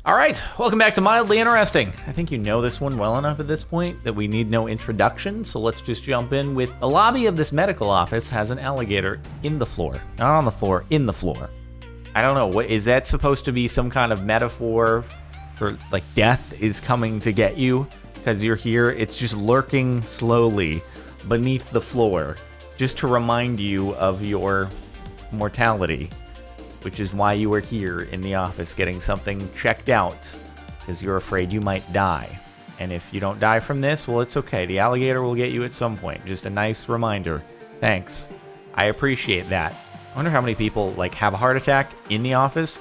All right, welcome back to Mildly Interesting. I think you know this one well enough at this point that we need no introduction, so let's just jump in with the lobby of this medical office has an alligator in the floor. Not on the floor, in the floor. I don't know, what is that supposed to be some kind of metaphor for like death is coming to get you? Because you're here, it's just lurking slowly beneath the floor, just to remind you of your mortality. Which is why you are here in the office getting something checked out, because you're afraid you might die. And if you don't die from this, well, it's okay. The alligator will get you at some point. Just a nice reminder. Thanks. I appreciate that. I wonder how many people like have a heart attack in the office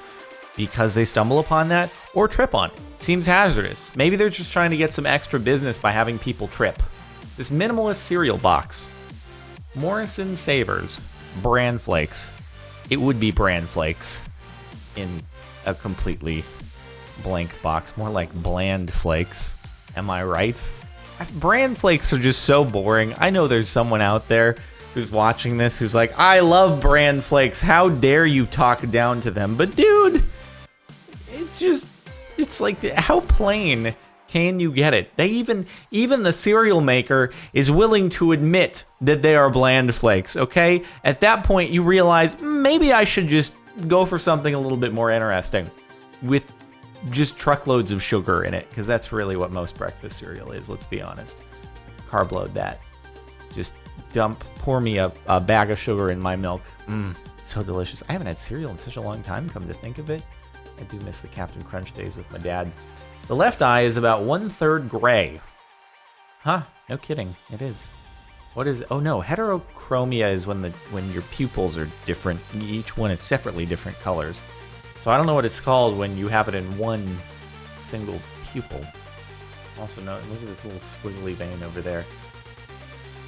because they stumble upon that or trip on it. Seems hazardous. Maybe they're just trying to get some extra business by having people trip. This minimalist cereal box. Morrison Savers. Bran flakes. It would be bran flakes in a completely blank box. More like bland flakes. Am I right? Bran flakes are just so boring. I know there's someone out there who's watching this who's like, I love bran flakes. How dare you talk down to them? But dude, it's like, how plain can you get it? They even the cereal maker is willing to admit that they are bland flakes, okay? At that point, you realize, maybe I should just go for something a little bit more interesting with just truckloads of sugar in it, because that's really what most breakfast cereal is, let's be honest. Carb load that. Just pour me a bag of sugar in my milk. So delicious. I haven't had cereal in such a long time, come to think of it. I do miss the Captain Crunch days with my dad. The left eye is about 1/3 gray. Huh, no kidding, it is. What is, oh no, heterochromia is when your pupils are different. Each one is separately different colors. So I don't know what it's called when you have it in one single pupil. Also, no, look at this little squiggly vein over there.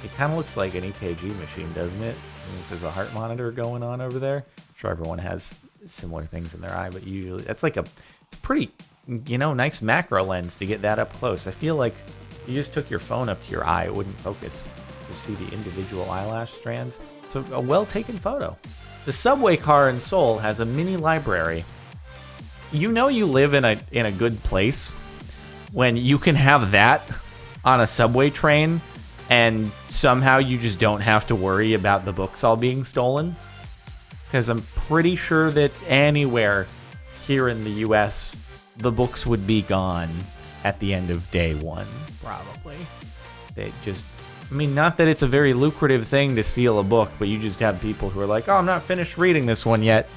It kind of looks like an EKG machine, doesn't it? There's a heart monitor going on over there. I'm sure everyone has similar things in their eye, but usually that's like a pretty, nice macro lens to get that up close. I feel like if you just took your phone up to your eye, it wouldn't focus. You see the individual eyelash strands. So a well-taken photo. The subway car in Seoul has a mini library. You know you live in a good place when you can have that on a subway train and somehow you just don't have to worry about the books all being stolen. Because I'm pretty sure that anywhere here in the US, the books would be gone at the end of day one, probably. They just, not that it's a very lucrative thing to steal a book, but you just have people who are like, oh, I'm not finished reading this one yet.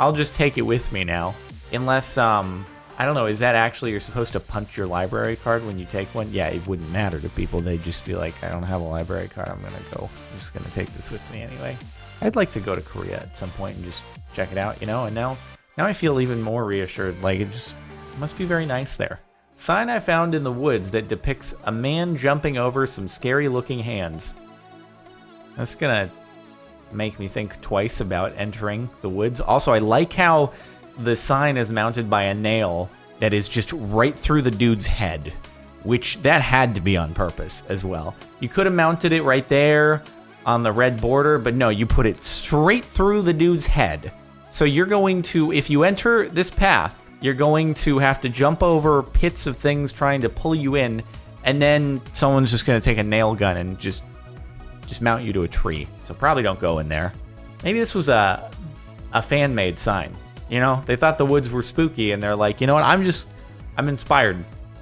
I'll just take it with me now. Unless, I don't know, is that actually you're supposed to punch your library card when you take one? Yeah, it wouldn't matter to people. They'd just be like, I don't have a library card. I'm just going to take this with me anyway. I'd like to go to Korea at some point and just check it out, and now I feel even more reassured. Like, it must be very nice there. Sign I found in the woods that depicts a man jumping over some scary-looking hands. That's gonna make me think twice about entering the woods. Also, I like how the sign is mounted by a nail that is just right through the dude's head, which that had to be on purpose as well. You could have mounted it right there on the red border, but no, you put it straight through the dude's head. So you're going to, if you enter this path, you're going to have to jump over pits of things trying to pull you in, and then someone's just going to take a nail gun and just mount you to a tree. So probably don't go in there. Maybe this was a fan-made sign. They thought the woods were spooky, and they're like, you know what, I'm inspired.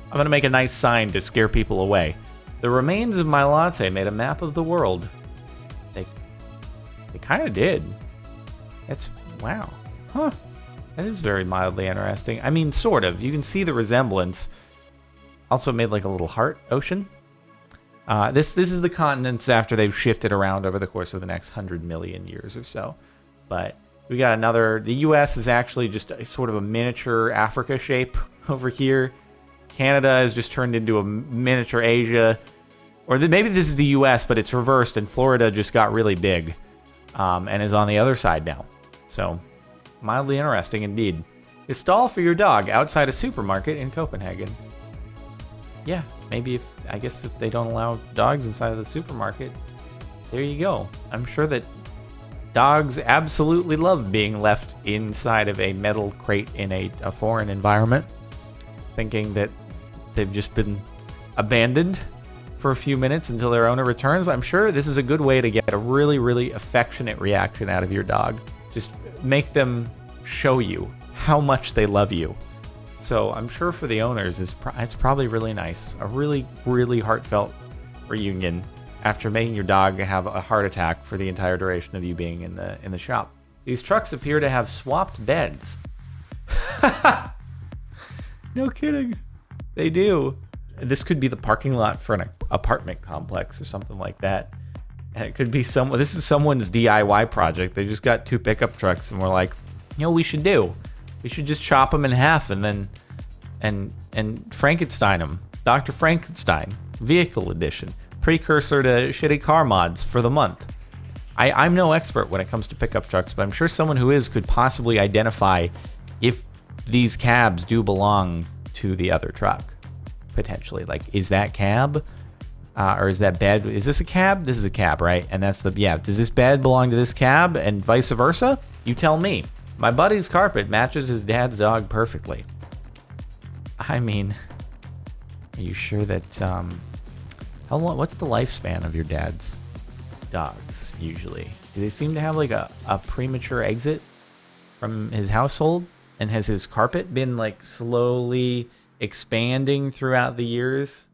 I'm going to make a nice sign to scare people away. The remains of my latte made a map of the world. They kind of did. Wow. Huh. That is very mildly interesting. Sort of. You can see the resemblance. Also made like a little heart ocean. This is the continents after they've shifted around over the course of the next 100 million years or so. But we got the US is actually just sort of a miniature Africa shape over here. Canada has just turned into a miniature Asia. Or maybe this is the US, but it's reversed, and Florida just got really big and is on the other side now. So, mildly interesting indeed. A stall for your dog outside a supermarket in Copenhagen. Yeah, maybe if they don't allow dogs inside of the supermarket, there you go. I'm sure that dogs absolutely love being left inside of a metal crate in a foreign environment. thinking that they've just been abandoned for a few minutes until their owner returns. I'm sure this is a good way to get a really, really affectionate reaction out of your dog. Just make them show you how much they love you. So I'm sure for the owners, it's probably really nice. A really, really heartfelt reunion after making your dog have a heart attack for the entire duration of you being in the shop. These trucks appear to have swapped beds. No kidding. They do. This could be the parking lot for an apartment complex or something like that. And it could be this is someone's DIY project. They just got 2 pickup trucks and we're like, we should just chop them in half and then and Frankenstein them. Dr. Frankenstein, vehicle edition, precursor to shitty car mods for the month. I'm no expert when it comes to pickup trucks, but I'm sure someone who is could possibly identify if these cabs do belong to the other truck. Potentially, like, is that cab or is that bed? Is this a cab? This is a cab, right? And that's does this bed belong to this cab and vice versa? You tell me. My buddy's carpet matches his dad's dog perfectly. I mean, are you sure that how long? What's the lifespan of your dad's dogs usually? Do they seem to have like a premature exit from his household? And has his carpet been like slowly expanding throughout the years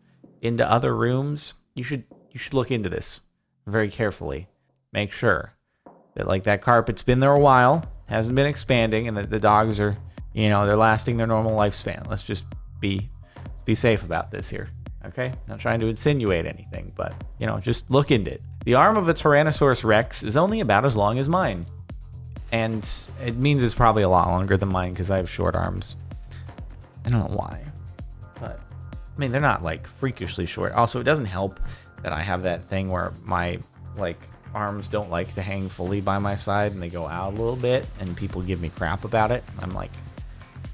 into other rooms? You should look into this very carefully. Make sure that like that carpet's been there a while, hasn't been expanding, and that the dogs are, they're lasting their normal lifespan. Let's just be safe about this here. Okay? Not trying to insinuate anything, but just look into it. The arm of a Tyrannosaurus Rex is only about as long as mine. And it means it's probably a lot longer than mine because I have short arms. I don't know why. But, I mean, they're not, like, freakishly short. Also, it doesn't help that I have that thing where my, like, arms don't like to hang fully by my side and they go out a little bit and people give me crap about it. I'm like,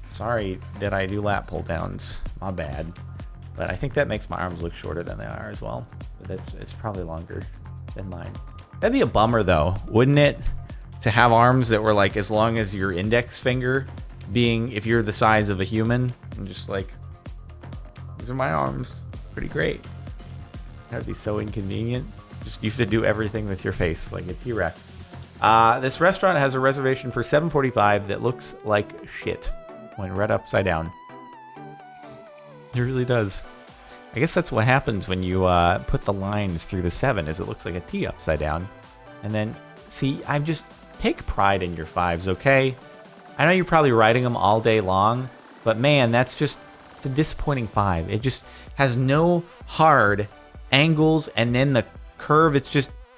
sorry that I do lat pull downs. My bad. But I think that makes my arms look shorter than they are as well. But it's probably longer than mine. That'd be a bummer, though, wouldn't it? To have arms that were like as long as your index finger, being if you're the size of a human, and just like, these are my arms. Pretty great. That'd be so inconvenient. Just you have to do everything with your face like a T-Rex. This restaurant has a reservation for $7.45 that looks like shit when read upside down. It really does. I guess that's what happens when you put the lines through the 7, is it looks like a T upside down. And then, see, take pride in your 5s, okay? I know you're probably writing them all day long, but man, it's a disappointing 5. It just has no hard angles, and then the curve,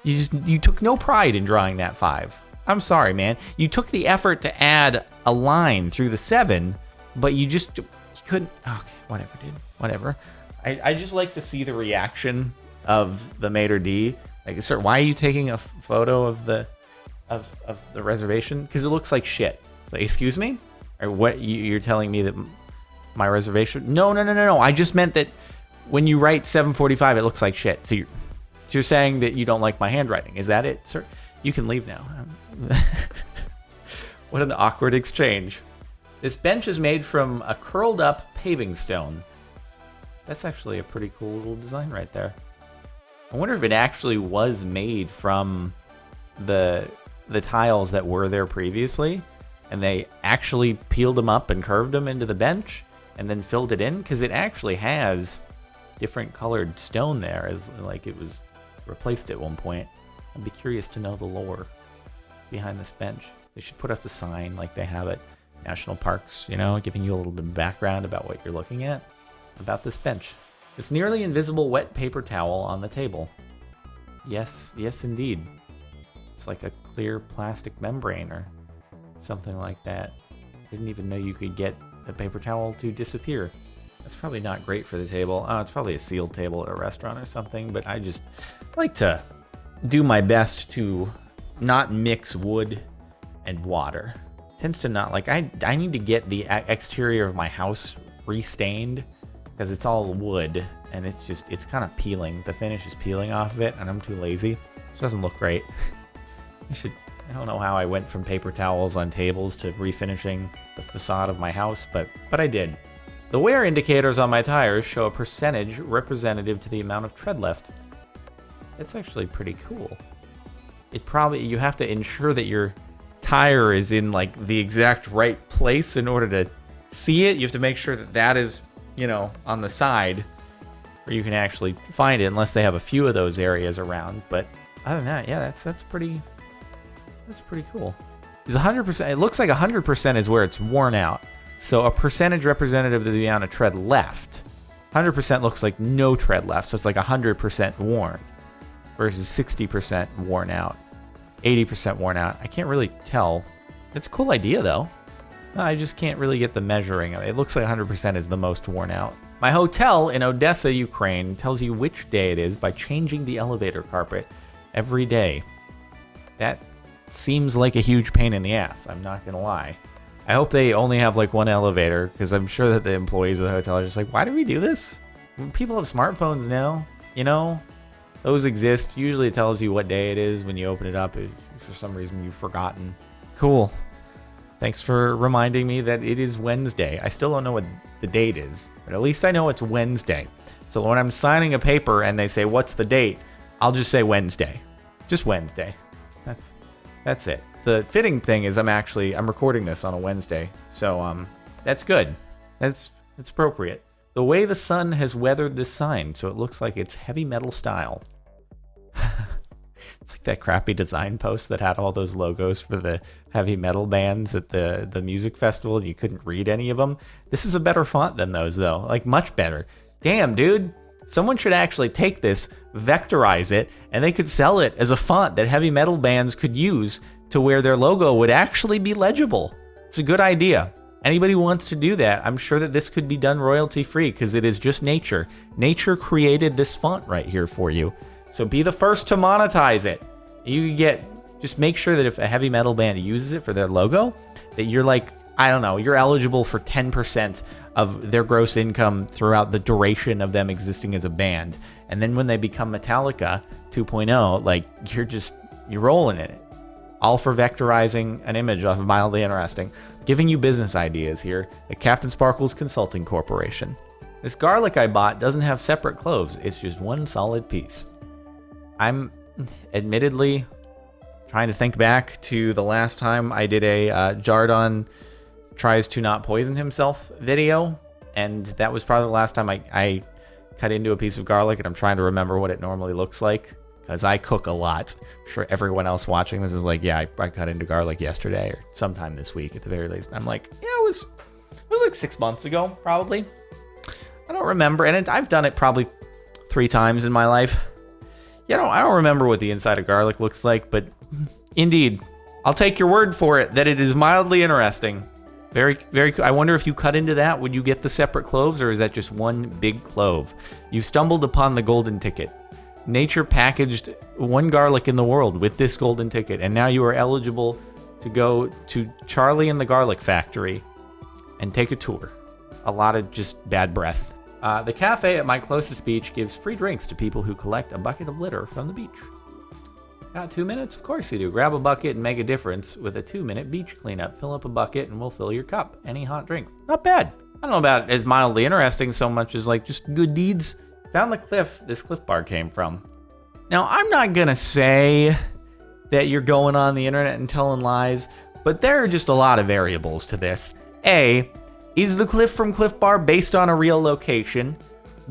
you took no pride in drawing that 5. I'm sorry, man. You took the effort to add a line through the 7, but you couldn't. Okay, whatever, dude. Whatever. I just like to see the reaction of the maitre d'. Like, sir, why are you taking a photo of the reservation? Because it looks like shit. Like, excuse me? Or what? You're telling me that my reservation? No. I just meant that when you write 7:45, it looks like shit. So you're saying that you don't like my handwriting. Is that it, sir? You can leave now. What an awkward exchange. This bench is made from a curled up paving stone. That's actually a pretty cool little design right there. I wonder if it actually was made from the tiles that were there previously, and they actually peeled them up and curved them into the bench and then filled it in, because it actually has different colored stone there, as like it was replaced at one point. I'd be curious to know the lore behind this bench. They should put up the sign like they have at national parks, giving you a little bit of background about what you're looking at, about this bench. This nearly invisible wet paper towel on the table. Yes, indeed. It's like a clear plastic membrane or something like that. Didn't even know you could get a paper towel to disappear. That's probably not great for the table. Oh, it's probably a sealed table at a restaurant or something, but I just like to do my best to not mix wood and water. Tends to not, like, I need to get the exterior of my house restained, because it's all wood and it's kind of peeling. The finish is peeling off of it, and I'm too lazy. It doesn't look great. I don't know how I went from paper towels on tables to refinishing the facade of my house, but I did. The wear indicators on my tires show a percentage representative to the amount of tread left. That's actually pretty cool. You have to ensure that your tire is in like the exact right place in order to see it. You have to make sure that that is, you know, on the side where you can actually find it, unless they have a few of those areas around. But other than that, yeah, that's pretty cool. Is 100%? It looks like 100% is where it's worn out. So a percentage representative of the amount of tread left. 100% looks like no tread left, so it's like 100% worn versus 60% worn out, 80% worn out. I can't really tell. It's a cool idea though. I just can't really get the measuring of it. It looks like 100% is the most worn out. My hotel in Odessa, Ukraine tells you which day it is by changing the elevator carpet every day. That seems like a huge pain in the ass, I'm not gonna lie. I hope they only have like one elevator, because I'm sure that the employees of the hotel are just like, why do we do this? People have smartphones now, you know? Those exist. Usually it tells you what day it is when you open it up. If for some reason you've forgotten. Cool. Thanks for reminding me that it is Wednesday. I still don't know what the date is, but at least I know it's Wednesday. So when I'm signing a paper and they say, what's the date? I'll just say Wednesday. Just Wednesday. That's it. The fitting thing is I'm recording this on a Wednesday. So that's good. That's appropriate. The way the sun has weathered this sign, so it looks like it's heavy metal style. It's like that crappy design post that had all those logos for the heavy metal bands at the music festival. You couldn't read any of them. This is a better font than those, though. Like, much better. Damn, dude. Someone should actually take this, vectorize it, and they could sell it as a font that heavy metal bands could use to where their logo would actually be legible. It's a good idea. Anybody who wants to do that, I'm sure that this could be done royalty-free, because it is just nature. Nature created this font right here for you. So be the first to monetize it. Just make sure that if a heavy metal band uses it for their logo, that you're like, I don't know, you're eligible for 10% of their gross income throughout the duration of them existing as a band. And then when they become Metallica 2.0, like, you're rolling in it. All for vectorizing an image off of Mildly Interesting. Giving you business ideas here at CaptainSparklez Consulting Corporation. This garlic I bought doesn't have separate cloves. It's just one solid piece. I'm admittedly trying to think back to the last time I did a Jardon tries to not poison himself video, and that was probably the last time I cut into a piece of garlic, and I'm trying to remember what it normally looks like, because I cook a lot. For everyone else watching this is like, yeah, I cut into garlic yesterday or sometime this week at the very least. And I'm like, yeah, it was like 6 months ago, probably. I don't remember, and I've done it probably 3 times in my life. Yeah, I don't remember what the inside of garlic looks like, but indeed, I'll take your word for it that it is mildly interesting. Very, very cool. I wonder if you cut into that, would you get the separate cloves, or is that just one big clove? You stumbled upon the golden ticket. Nature packaged one garlic in the world with this golden ticket, and now you are eligible to go to Charlie and the Garlic Factory and take a tour. A lot of just bad breath. The cafe at my closest beach gives free drinks to people who collect a bucket of litter from the beach. Got 2 minutes? Of course you do. Grab a bucket and make a difference with a 2-minute beach cleanup. Fill up a bucket and we'll fill your cup. Any hot drink. Not bad. I don't know about as mildly interesting so much as like just good deeds. Found the cliff this Cliff Bar came from. Now, I'm not gonna say that you're going on the internet and telling lies, but there are just a lot of variables to this. A, is the cliff from Cliff Bar based on a real location?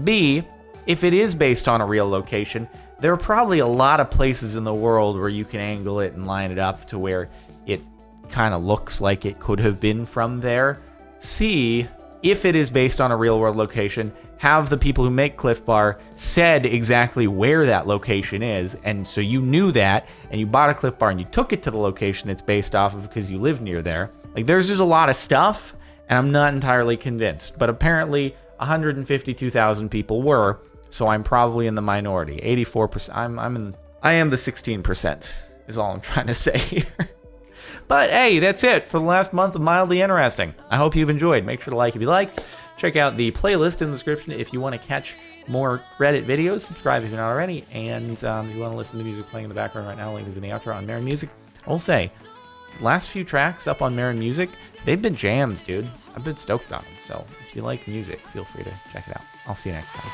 B, if it is based on a real location, there are probably a lot of places in the world where you can angle it and line it up to where it kind of looks like it could have been from there. C, if it is based on a real world location, have the people who make Cliff Bar said exactly where that location is, and so you knew that, and you bought a Cliff Bar and you took it to the location it's based off of because you live near there. Like, there's just a lot of stuff, and I'm not entirely convinced, but apparently 152,000 people were, so I'm probably in the minority. 84%. I am the 16%, is all I'm trying to say here. But hey, that's it for the last month of Mildly Interesting. I hope you've enjoyed. Make sure to like if you liked. Check out the playlist in the description if you want to catch more Reddit videos. Subscribe if you're not already. And if you want to listen to music playing in the background right now, link is in the outro on Merry Music. I will say, last few tracks up on Marin Music, they've been jams, dude. I've been stoked on them. So if you like music, feel free to check it out. I'll see you next time.